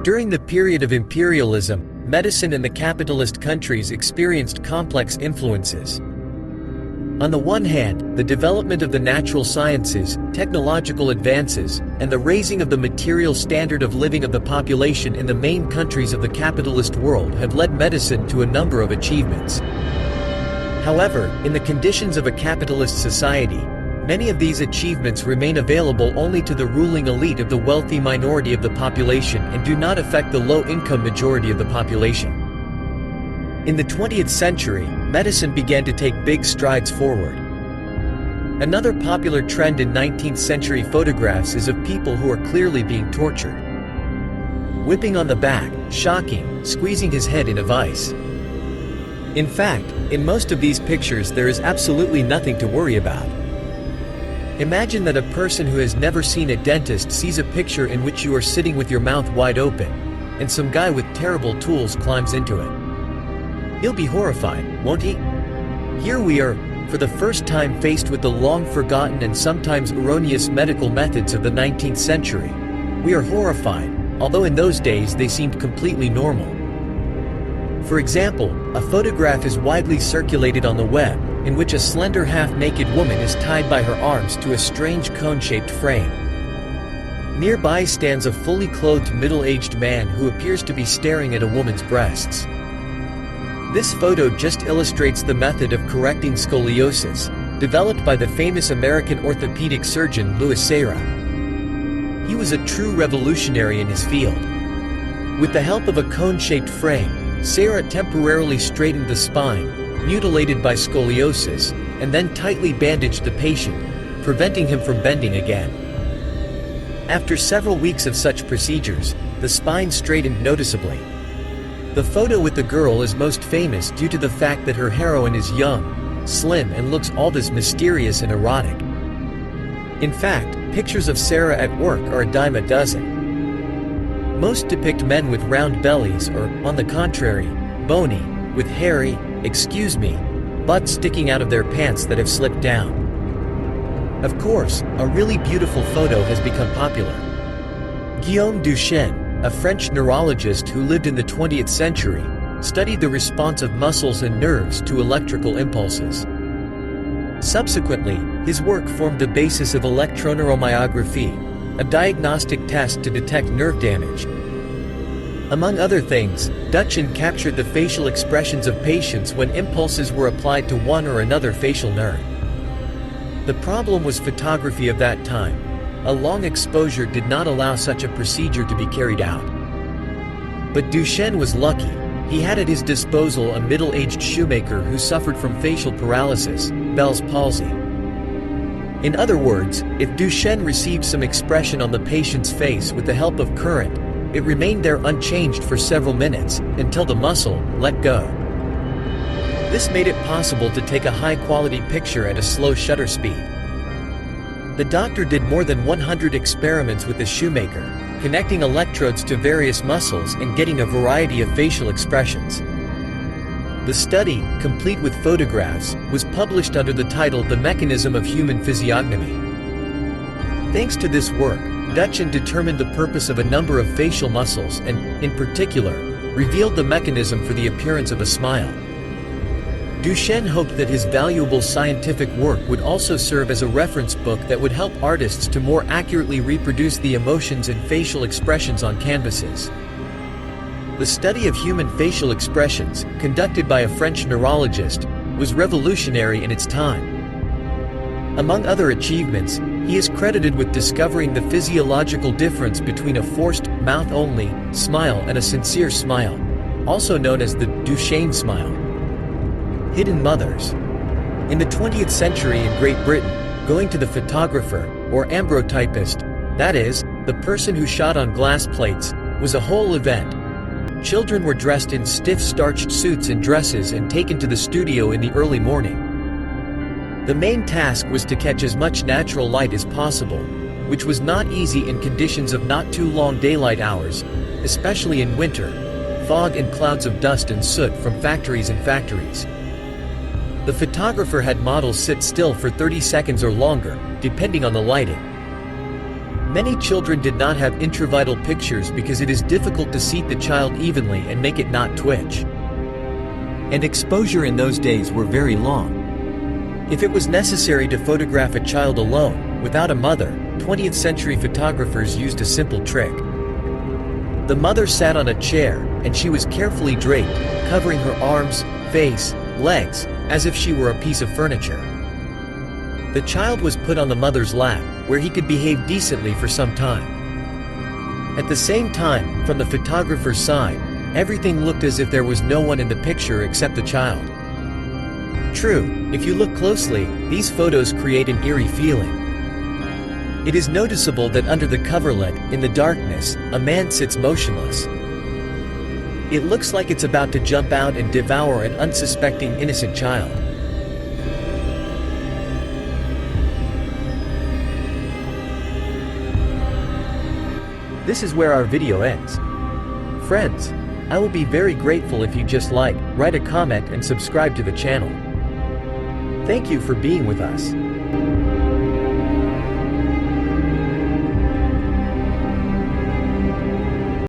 During the period of imperialism, medicine in the capitalist countries experienced complex influences. On the one hand, the development of the natural sciences, technological advances, and the raising of the material standard of living of the population in the main countries of the capitalist world have led medicine to a number of achievements. However, in the conditions of a capitalist society, many of these achievements remain available only to the ruling elite of the wealthy minority of the population and do not affect the low-income majority of the population. In the 20th century, medicine began to take big strides forward. Another popular trend in 19th century photographs is of people who are clearly being tortured. Whipping on the back, shocking, squeezing his head in a vice. In fact, in most of these pictures there is absolutely nothing to worry about. Imagine that a person who has never seen a dentist sees a picture in which you are sitting with your mouth wide open, and some guy with terrible tools climbs into it. He'll be horrified, won't he? Here we are, for the first time faced with the long-forgotten and sometimes erroneous medical methods of the 19th century. We are horrified, although in those days they seemed completely normal. For example, a photograph is widely circulated on the web, in which a slender half-naked woman is tied by her arms to a strange cone-shaped frame. Nearby stands a fully clothed middle-aged man who appears to be staring at a woman's breasts. This photo just illustrates the method of correcting scoliosis, developed by the famous American orthopedic surgeon Louis Serra. He was a true revolutionary in his field. With the help of a cone-shaped frame, Serra temporarily straightened the spine, mutilated by scoliosis, and then tightly bandaged the patient, preventing him from bending again. After several weeks of such procedures, the spine straightened noticeably. The photo with the girl is most famous due to the fact that her heroine is young, slim, and looks all this mysterious and erotic. In fact, pictures of Serra at work are a dime a dozen. Most depict men with round bellies or, on the contrary, bony, with hairy, butts sticking out of their pants that have slipped down. Of course, a really beautiful photo has become popular. Guillaume Duchenne, a French neurologist who lived in the 20th century, studied the response of muscles and nerves to electrical impulses. Subsequently, his work formed the basis of electroneuromyography, a diagnostic test to detect nerve damage. Among other things, Duchenne captured the facial expressions of patients when impulses were applied to one or another facial nerve. The problem was photography of that time. A long exposure did not allow such a procedure to be carried out. But Duchenne was lucky. He had at his disposal a middle-aged shoemaker who suffered from facial paralysis, Bell's palsy. In other words, if Duchenne received some expression on the patient's face with the help of current, it remained there unchanged for several minutes, until the muscle let go. This made it possible to take a high-quality picture at a slow shutter speed. The doctor did more than 100 experiments with the shoemaker, connecting electrodes to various muscles and getting a variety of facial expressions. The study, complete with photographs, was published under the title The Mechanism of Human Physiognomy. Thanks to this work, Duchenne determined the purpose of a number of facial muscles and, in particular, revealed the mechanism for the appearance of a smile. Duchenne hoped that his valuable scientific work would also serve as a reference book that would help artists to more accurately reproduce the emotions and facial expressions on canvases. The study of human facial expressions, conducted by a French neurologist, was revolutionary in its time. Among other achievements, he is credited with discovering the physiological difference between a forced, mouth-only smile and a sincere smile, also known as the Duchenne smile. Hidden mothers. In the 20th century in Great Britain, going to the photographer, or ambrotypist, that is, the person who shot on glass plates, was a whole event. Children were dressed in stiff starched suits and dresses and taken to the studio in the early morning. The main task was to catch as much natural light as possible, which was not easy in conditions of not too long daylight hours, especially in winter, fog and clouds of dust and soot from factories and factories. The photographer had models sit still for 30 seconds or longer, depending on the lighting. Many children did not have intravital pictures because it is difficult to seat the child evenly and make it not twitch. And exposure in those days were very long. If it was necessary to photograph a child alone, without a mother, 20th century photographers used a simple trick. The mother sat on a chair, and she was carefully draped, covering her arms, face, legs, as if she were a piece of furniture. The child was put on the mother's lap, where he could behave decently for some time. At the same time, from the photographer's side, everything looked as if there was no one in the picture except the child. True, if you look closely, these photos create an eerie feeling. It is noticeable that under the coverlet, in the darkness, a man sits motionless. It looks like it's about to jump out and devour an unsuspecting innocent child. This is where our video ends. Friends, I will be very grateful if you just like, write a comment and subscribe to the channel. Thank you for being with us.